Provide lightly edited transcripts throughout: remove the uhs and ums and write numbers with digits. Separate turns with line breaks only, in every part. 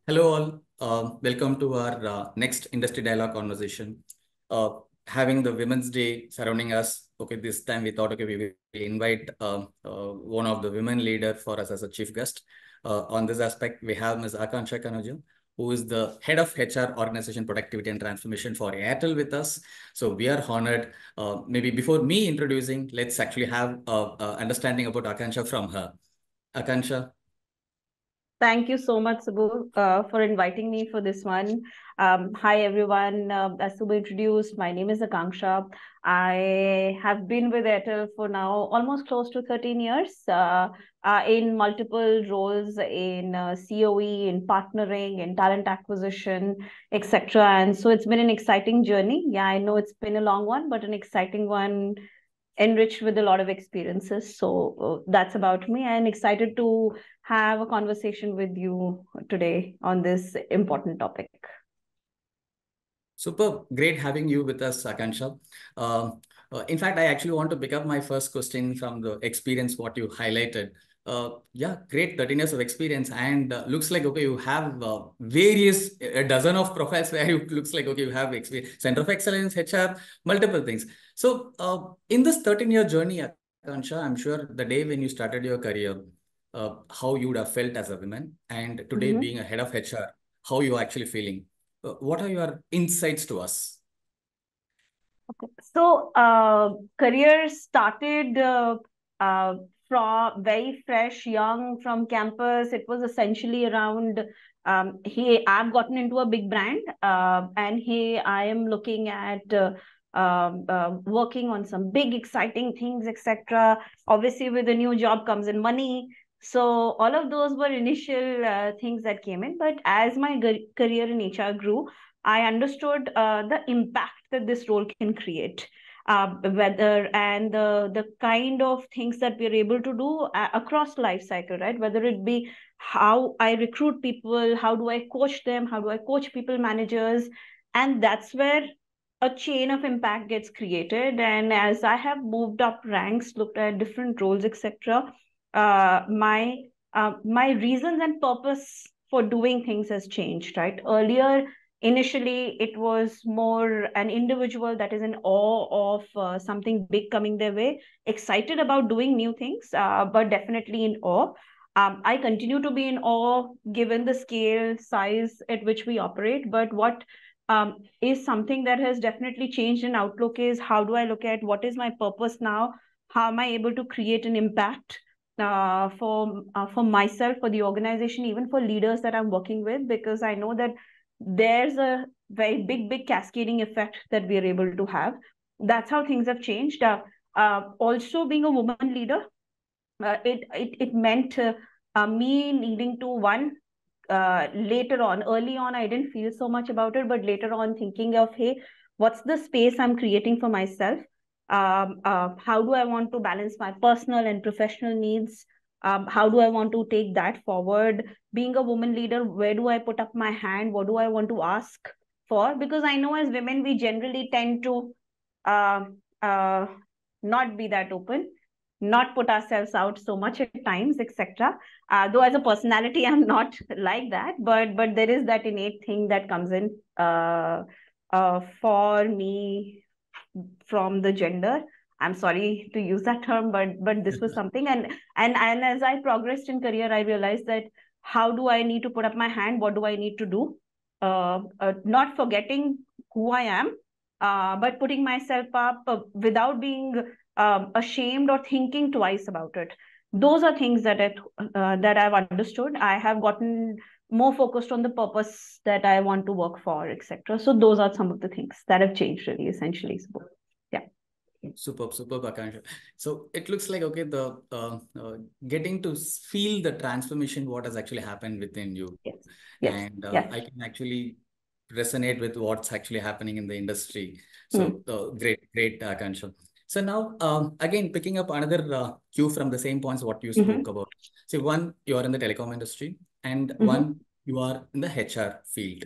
Hello all. Welcome to our next industry dialogue conversation. Having the Women's Day surrounding us. Okay, this time we thought, okay, we will invite one of the women leader for us as a chief guest. On this aspect, we have Ms. Akanksha Kanojia, who is the head of HR Organization Productivity and Transformation for Airtel with us. So we are honored. Maybe before me introducing, let's actually have understanding about Akanksha from her. Akanksha.
Thank you so much, Subbu, for inviting me for this one. Hi, everyone. As Subbu introduced, my name is Akanksha. I have been with Airtel for now almost close to 13 years in multiple roles in COE, in partnering, in talent acquisition, etc. And so it's been an exciting journey. Yeah, I know it's been a long one, but an exciting one, enriched with a lot of experiences. So that's about me, and excited to have a conversation with you today on this important topic.
Super, great having you with us, Akanksha. In fact, I actually want to pick up my first question from the experience what you highlighted. Yeah, great 13 years of experience, and looks like, okay, you have various, a dozen of profiles where you looks like, okay, you have experience, Center of Excellence, HR, multiple things. So in this 13-year journey, Akanksha, I'm sure the day when you started your career, how you would have felt as a woman, and today being a head of HR, how you are actually feeling. What are your insights to us?
Okay. So, career started from very fresh, young, from campus. It was essentially around, hey, I've gotten into a big brand, and hey, I am looking at working on some big, exciting things, etc. Obviously, with a new job comes in money. So, all of those were initial things that came in. But as my career in HR grew, I understood the impact that this role can create, whether and the kind of things that we're able to do across life cycle, right? Whether it be how I recruit people, how do I coach them, how do I coach people managers, and that's where a chain of impact gets created. And as I have moved up ranks, looked at different roles, etc., my reasons and purpose for doing things has changed, right? Earlier, initially, it was more an individual that is in awe of something big coming their way, excited about doing new things, but definitely in awe. I continue to be in awe given the scale, size at which we operate. But what is something that has definitely changed in outlook is how do I look at what is my purpose now? How am I able to create an impact for myself, for the organization, even for leaders that I'm working with? Because I know that there's a very big cascading effect that we are able to have. That's how things have changed. Also, being a woman leader, it meant me needing to later on, early on, I didn't feel so much about it, but later on, thinking of, hey, what's the space I'm creating for myself? How do I want to balance my personal and professional needs? How do I want to take that forward? Being a woman leader, where do I put up my hand? What do I want to ask for? Because I know as women, we generally tend to uh, uh, not be that open, not put ourselves out so much at times, etc. Though as a personality, I'm not like that, but there is that innate thing that comes in for me from the gender. I'm sorry to use that term, but this was something, and as I progressed in career, I realized that how do I need to put up my hand? What do I need to do? Not forgetting who I am, but putting myself up without being ashamed or thinking twice about it. Those are things that I've understood. I have gotten more focused on the purpose that I want to work for, etc. So those are some of the things that have changed, really, essentially. So, yeah.
Superb, Akanksha. So it looks like, okay, the getting to feel the transformation, what has actually happened within you.
Yes. Yes.
And
Yes.
I can actually resonate with what's actually happening in the industry. So great, Akanksha. So now, again, picking up another cue from the same points what you spoke about. See, one, you are in the telecom industry, and one, you are in the HR field.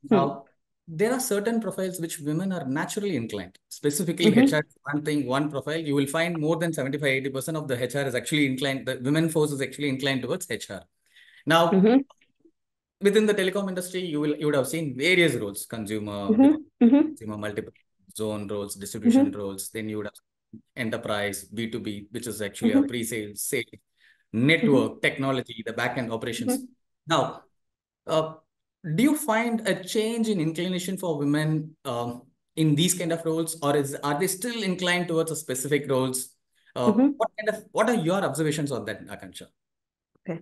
Now, there are certain profiles which women are naturally inclined. Specifically, HR is one thing, one profile. You will find more than 75-80% of the HR is actually inclined, the women force is actually inclined towards HR. Now, within the telecom industry, you would have seen various roles: consumer, consumer multiple zone roles, distribution roles. Then you would have enterprise, B2B, which is actually a pre-sale, sale, network, technology, the back-end operations. Now, do you find a change in inclination for women in these kind of roles, or are they still inclined towards a specific roles? What are your observations on that, Akanksha?
Okay.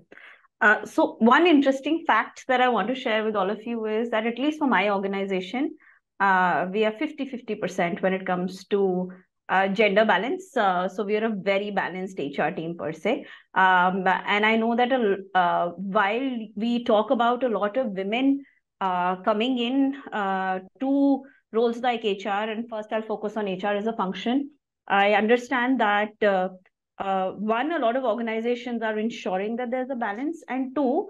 So one interesting fact that I want to share with all of you is that at least for my organization, we are 50-50% when it comes to gender balance. So we are a very balanced HR team per se. And I know that while we talk about a lot of women coming in to roles like HR, and first I'll focus on HR as a function. I understand that one, a lot of organizations are ensuring that there's a balance, and two,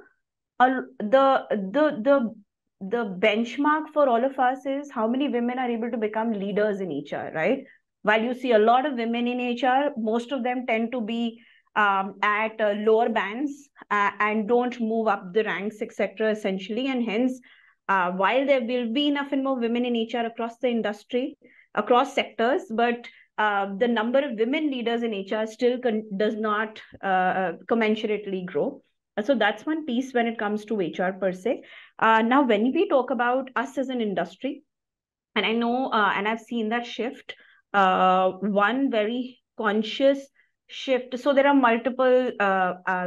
the benchmark for all of us is how many women are able to become leaders in HR, right? While you see a lot of women in HR, most of them tend to be at lower bands and don't move up the ranks, etc. essentially, and hence, while there will be enough and more women in HR across the industry, across sectors, but the number of women leaders in HR still does not commensurately grow. So that's one piece when it comes to HR per se. Now, when we talk about us as an industry, and I know, and I've seen that shift, one very conscious shift. So there are multiple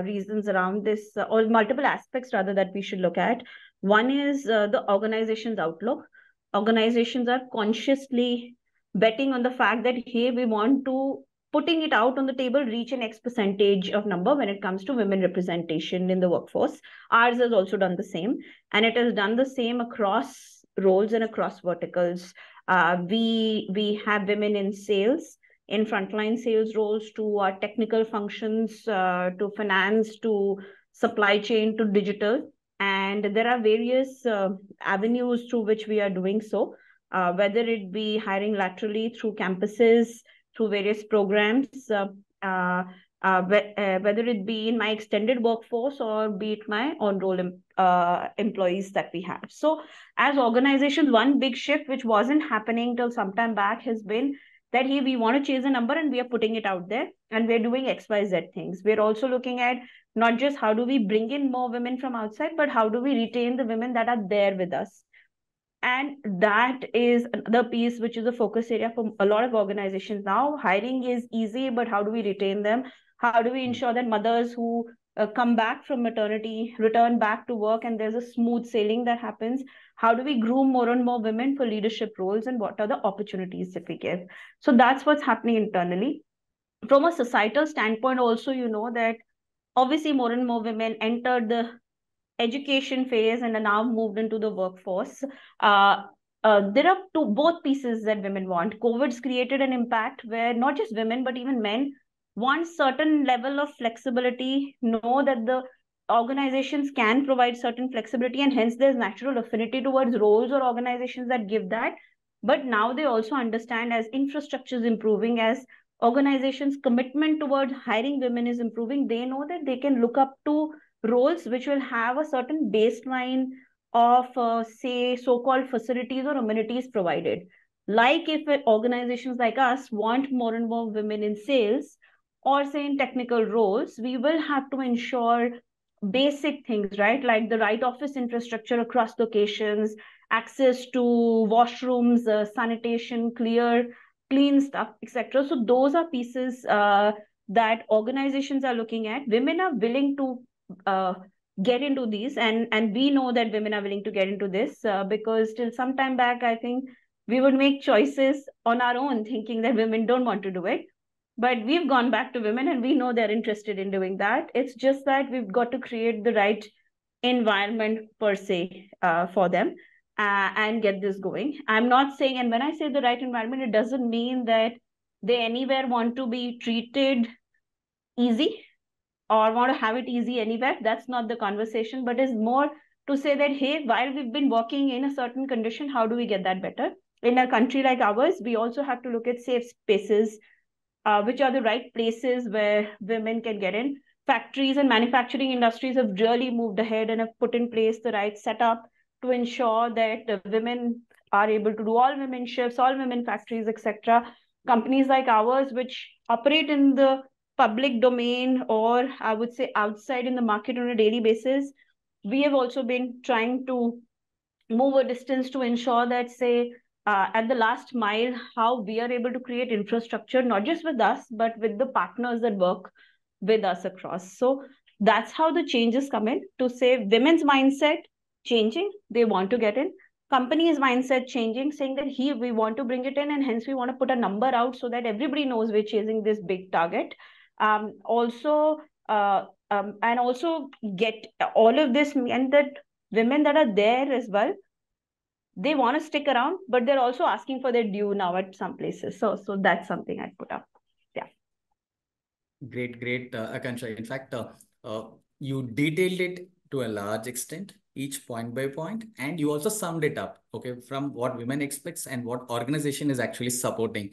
reasons around this, or multiple aspects rather, that we should look at. One is the organization's outlook. Organizations are consciously betting on the fact that, hey, we want to, putting it out on the table, reach an X percentage of number when it comes to women representation in the workforce. Ours has also done the same, and it has done the same across roles and across verticals. We have women in sales, in frontline sales roles, to our technical functions, to finance, to supply chain, to digital. And there are various avenues through which we are doing so, whether it be hiring laterally through campuses, through various programs, whether it be in my extended workforce or be it my on-roll employees that we have. So as organizations, one big shift which wasn't happening till some time back has been that, hey, we want to chase a number and we are putting it out there and we're doing XYZ things. We're also looking at not just how do we bring in more women from outside, but how do we retain the women that are there with us. And that is another piece which is a focus area for a lot of organizations now. Hiring is easy, but how do we retain them? How do we ensure that mothers who come back from maternity return back to work and there's a smooth sailing that happens? How do we groom more and more women for leadership roles, and what are the opportunities that we give? So that's what's happening internally. From a societal standpoint also, you know that obviously more and more women entered the education phase and are now moved into the workforce. There are both pieces that women want. COVID's created an impact where not just women, but even men want certain level of flexibility, know that the organizations can provide certain flexibility, and hence there's natural affinity towards roles or organizations that give that. But now they also understand, as infrastructure is improving, as organizations' commitment towards hiring women is improving, they know that they can look up to roles which will have a certain baseline of, say, so-called facilities or amenities provided. Like if organizations like us want more and more women in sales, or say in technical roles, we will have to ensure basic things, right? Like the right office infrastructure across locations, access to washrooms, sanitation, clean stuff, etc. So those are pieces that organizations are looking at. Women are willing to get into these, and we know that women are willing to get into this because till some time back, I think we would make choices on our own thinking that women don't want to do it, but we've gone back to women and we know they're interested in doing that. It's just that we've got to create the right environment per se for them and get this going. I'm not saying, and when I say the right environment, it doesn't mean that they anywhere want to be treated easy or want to have it easy anywhere. That's not the conversation, but is more to say that, hey, while we've been working in a certain condition, how do we get that better? In a country like ours, we also have to look at safe spaces, which are the right places where women can get in. factories and manufacturing industries have really moved ahead and have put in place the right setup to ensure that women are able to do all women shifts, all women factories, etc. Companies like ours, which operate in the public domain, or I would say outside in the market on a daily basis, we have also been trying to move a distance to ensure that, say, at the last mile, how we are able to create infrastructure, not just with us, but with the partners that work with us across. So that's how the changes come in, to say women's mindset changing, they want to get in. Companies' mindset changing, saying that here we want to bring it in, and hence we want to put a number out so that everybody knows we're chasing this big target. And also get all of this, and that women that are there as well, they want to stick around, but they're also asking for their due now at some places. So that's something I'd put up. Yeah.
Great, Akanksha. In fact, you detailed it to a large extent, each point by point, and you also summed it up, okay, from what women expects and what organization is actually supporting.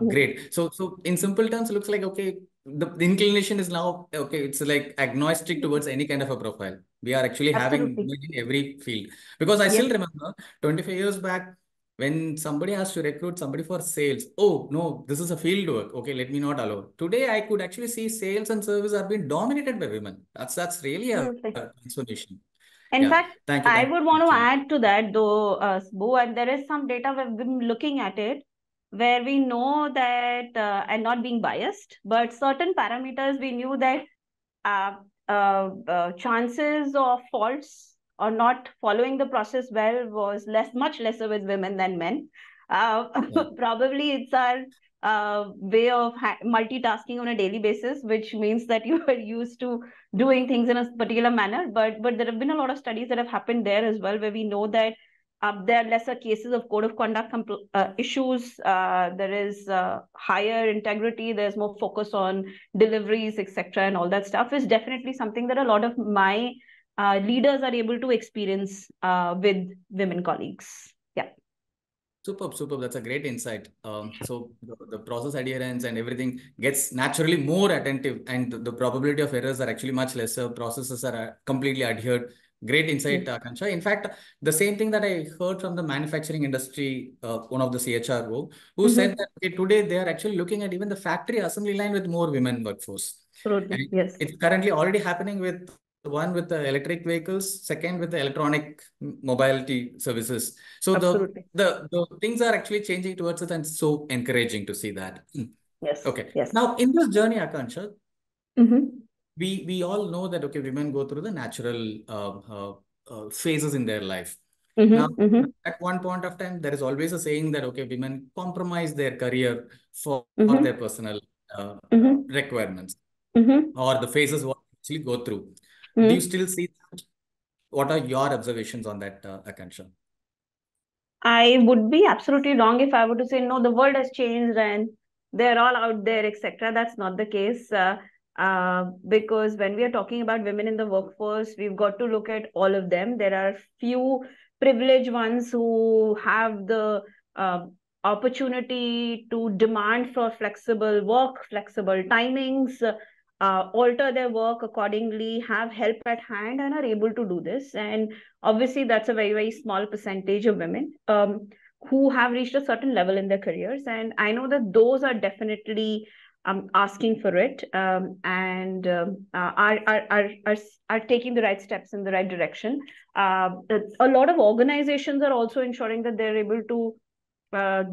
Great. So in simple terms, it looks like, okay, the inclination is now, okay, it's like agnostic towards any kind of a profile. We are actually having
Absolutely.
women in every field. Because I still
Yes.
remember 25 years back, when somebody has to recruit somebody for sales, oh no, this is a field work. Okay, let me not allow. Today, I could actually see sales and service are being dominated by women. That's really a
Absolutely.
transformation.
In
Yeah,
fact, I
thank
would
you,
want to
Akshay.
add to that, though, Subbu, and there is some data we've been looking at it, where we know that, and not being biased, but certain parameters we knew that uh, chances of faults or not following the process well was much lesser with women than men.
Yeah.
Probably it's our way of multitasking on a daily basis, which means that you are used to doing things in a particular manner. But there have been a lot of studies that have happened there as well, where we know that there are lesser cases of code of conduct issues. There is higher integrity. There's more focus on deliveries, etc., and all that stuff is definitely something that a lot of my leaders are able to experience with women colleagues. Yeah.
Superb. That's a great insight. So the process adherence and everything gets naturally more attentive, and the probability of errors are actually much lesser. Processes are completely adhered. Great insight,
Yes.
Kansha. In fact, the same thing that I heard from the manufacturing industry, one of the CHRO, who said
Mm-hmm.
that, okay, today they are actually looking at even the factory assembly line with more women workforce.
Absolutely.
And
Yes.
it's currently already happening with one with the electric vehicles, second with the electronic mobility services. So
Absolutely.
the things are actually changing towards it, and so encouraging to see that.
Yes.
Okay.
Yes.
Now in this journey, Akansha,
Mm-hmm.
we all know that, okay, women go through the natural phases in their life. Now,
Mm-hmm. Mm-hmm.
at one point of time, there is always a saying that, okay, women compromise their career for their
Mm-hmm.
personal
Mm-hmm.
requirements,
Mm-hmm.
or the phases what they actually go through. Do you
Mm-hmm.
still see that? What are your observations on that, Akansha?
I would be absolutely wrong if I were to say, no, the world has changed and they're all out there, etc. That's not the case. Because when we are talking about women in the workforce, we've got to look at all of them. There are few privileged ones who have the uh, opportunity to demand for flexible work, flexible timings, alter their work accordingly, have help at hand, and are able to do this. And obviously, that's a very, very small percentage of women who have reached a certain level in their careers. And I know that those are definitely asking for it, and are taking the right steps in the right direction. A lot of organizations are also ensuring that they're able to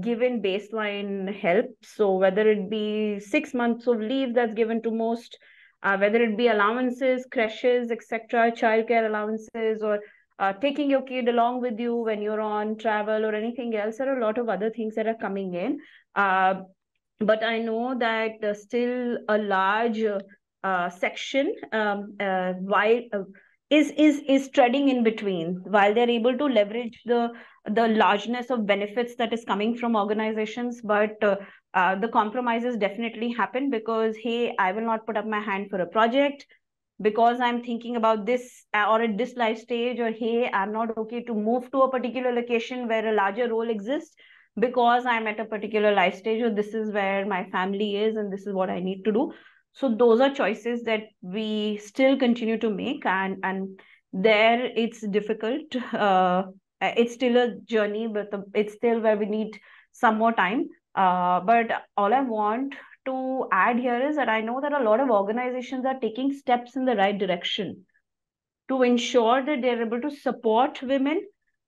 given baseline help. So whether it be 6 months of leave that's given to most, whether it be allowances, creches, etc., childcare allowances, or taking your kid along with you when you're on travel or anything else, there are a lot of other things that are coming in. But I know that still a large section while is treading in between, while they're able to leverage the largeness of benefits that is coming from organizations, but the compromises definitely happen because, hey, I will not put up my hand for a project because I'm thinking about this or at this life stage, or hey, I'm not okay to move to a particular location where a larger role exists because I'm at a particular life stage, or this is where my family is and this is what I need to do. So those are choices that we still continue to make, and there it's difficult. It's still a journey, but it's still where we need some more time. But all I want to add here is that I know that a lot of organizations are taking steps in the right direction to ensure that they're able to support women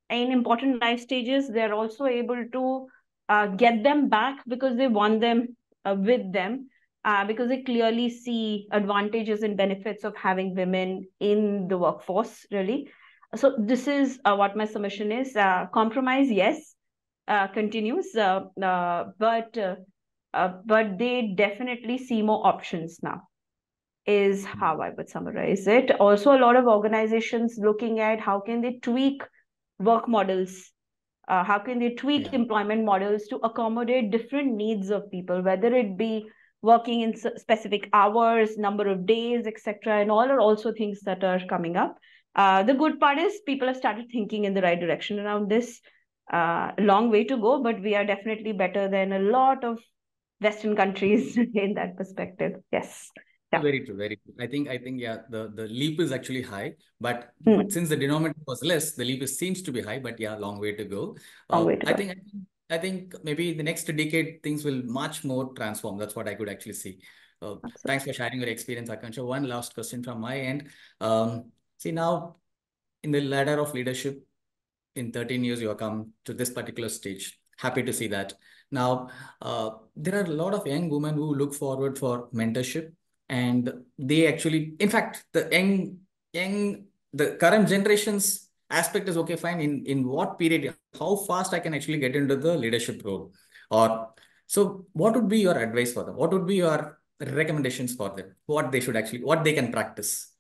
in important life stages. They're also able to get them back because they want them with them, because they clearly see advantages and benefits of having women in the workforce, really. So this is what my submission is. Compromise, yes, continues, but they definitely see more options now, is how I would summarize it. Also, a lot of organizations looking at how can they tweak work models, how can they tweak employment models to accommodate different needs of people, whether it be working in specific hours, number of days, etc. And all are also things that are coming up. The good part is people have started thinking in the right direction around this. Long way to go, but we are definitely better than a lot of Western countries in that perspective. Yes. Yeah.
Very true, very true. I think, yeah, the leap is actually high, but
Hmm.
since the denominator was less, the leap seems to be high, but yeah, long way to go.
Long way to go.
I think maybe the next decade things will much more transform. That's what I could actually see. Thanks for sharing your experience, Akanksha. One last question from my end. See, now in the ladder of leadership, in 13 years, you have come to this particular stage. Happy to see that. Now, there are a lot of young women who look forward for mentorship, and they actually, in fact, the current generation's aspect is okay, fine. In what period, how fast I can actually get into the leadership role, or so. What would be your advice for them? What would be your recommendations for them? What they can practice?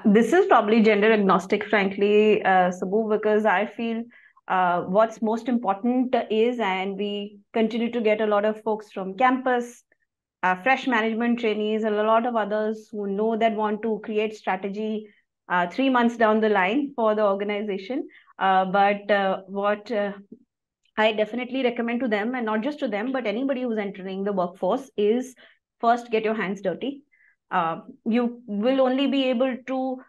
This is probably gender agnostic, frankly, Sabu, because I feel what's most important is, and we continue to get a lot of folks from campus, fresh management trainees, and a lot of others who know that want to create strategy 3 months down the line for the organization. But what I definitely recommend to them, and not just to them, but anybody who's entering the workforce, is first get your hands dirty. You will only be able to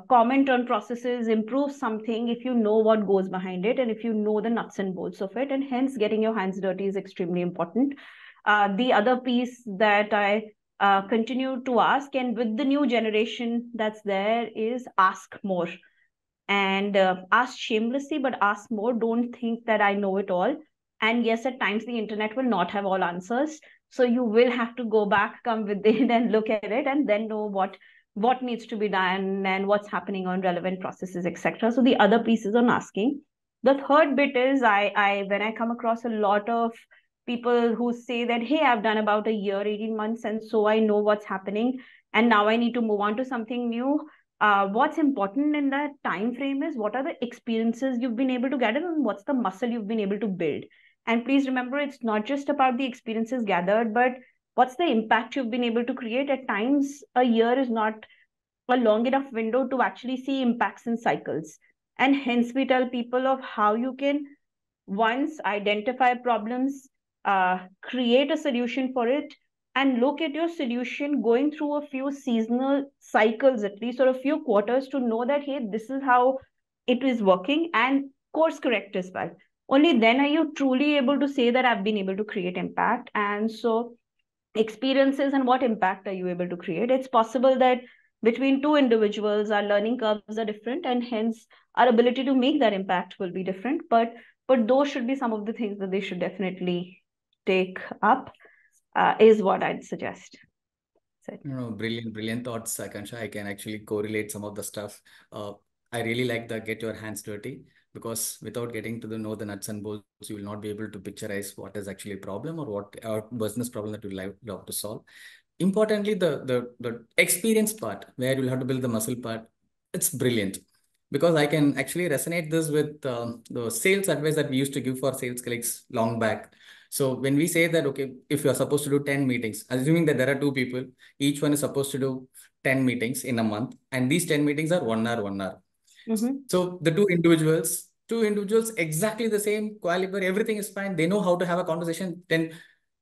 comment on processes, improve something if you know what goes behind it and if you know the nuts and bolts of it. And hence, getting your hands dirty is extremely important. The other piece that I continue to ask, and with the new generation that's there, is ask more, and ask shamelessly, but ask more. Don't think that I know it all. And yes, at times the internet will not have all answers, so you will have to go back, come within, and look at it, and then know what needs to be done and what's happening on relevant processes, etc. So the other piece is on asking. The third bit is, I when I come across a lot of people who say that, hey, I've done about a year, 18 months, and so I know what's happening, and now I need to move on to something new. What's important in that time frame is what are the experiences you've been able to gather, and what's the muscle you've been able to build. And please remember, it's not just about the experiences gathered, but what's the impact you've been able to create. At times, a year is not a long enough window to actually see impacts in cycles. And hence, we tell people of how you can once identify problems, create a solution for it, and look at your solution going through a few seasonal cycles, at least, or a few quarters, to know that, hey, this is how it is working, and course correct as well. Only then are you truly able to say that I've been able to create impact. And so, experiences and what impact are you able to create? It's possible that between two individuals, our learning curves are different, and hence our ability to make that impact will be different. But those should be some of the things that they should definitely take up, is what I'd suggest.
No, brilliant thoughts, Akansha. I can actually correlate some of the stuff. I really like the get your hands dirty, because without getting to know the nuts and bolts, you will not be able to picturize what is actually a problem or what our business problem that you love to solve. Importantly, the experience part, where you'll have to build the muscle part, it's brilliant. Because I can actually resonate this with the sales advice that we used to give for sales colleagues long back. So when we say that, okay, if you're supposed to do 10 meetings, assuming that there are two people, each one is supposed to do 10 meetings in a month, and these 10 meetings are 1 hour, 1 hour. So the two individuals, exactly the same caliber, everything is fine. They know how to have a conversation. Then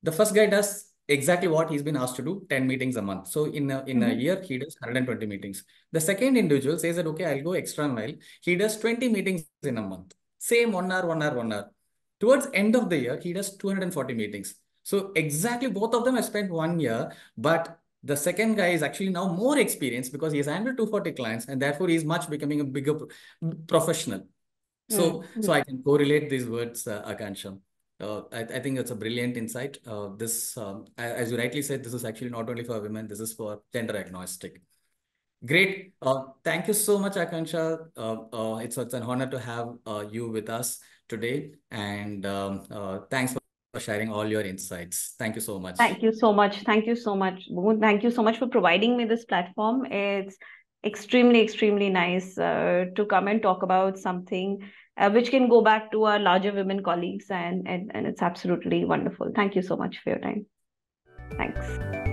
the first guy does exactly what he's been asked to do, 10 meetings a month. So in a year, he does 120 meetings. The second individual says that, okay, I'll go extra mile. He does 20 meetings in a month. Same 1 hour, 1 hour, 1 hour. Towards end of the year, he does 240 meetings. So exactly both of them have spent 1 year, but the second guy is actually now more experienced because he has handled 240 clients, and therefore he's much becoming a bigger professional. So I can correlate these words, Akanksha. I think that's a brilliant insight. As you rightly said, this is actually not only for women, this is for gender agnostic. Great. Thank you so much, Akanksha. It's an honor to have you with us today. And thanks for sharing all your insights. Thank you so much.
Thank you so much. Thank you so much, Boon. Thank you so much for providing me this platform. It's extremely, extremely nice to come and talk about something which can go back to our larger women colleagues, and it's absolutely wonderful. Thank you so much for your time. Thanks.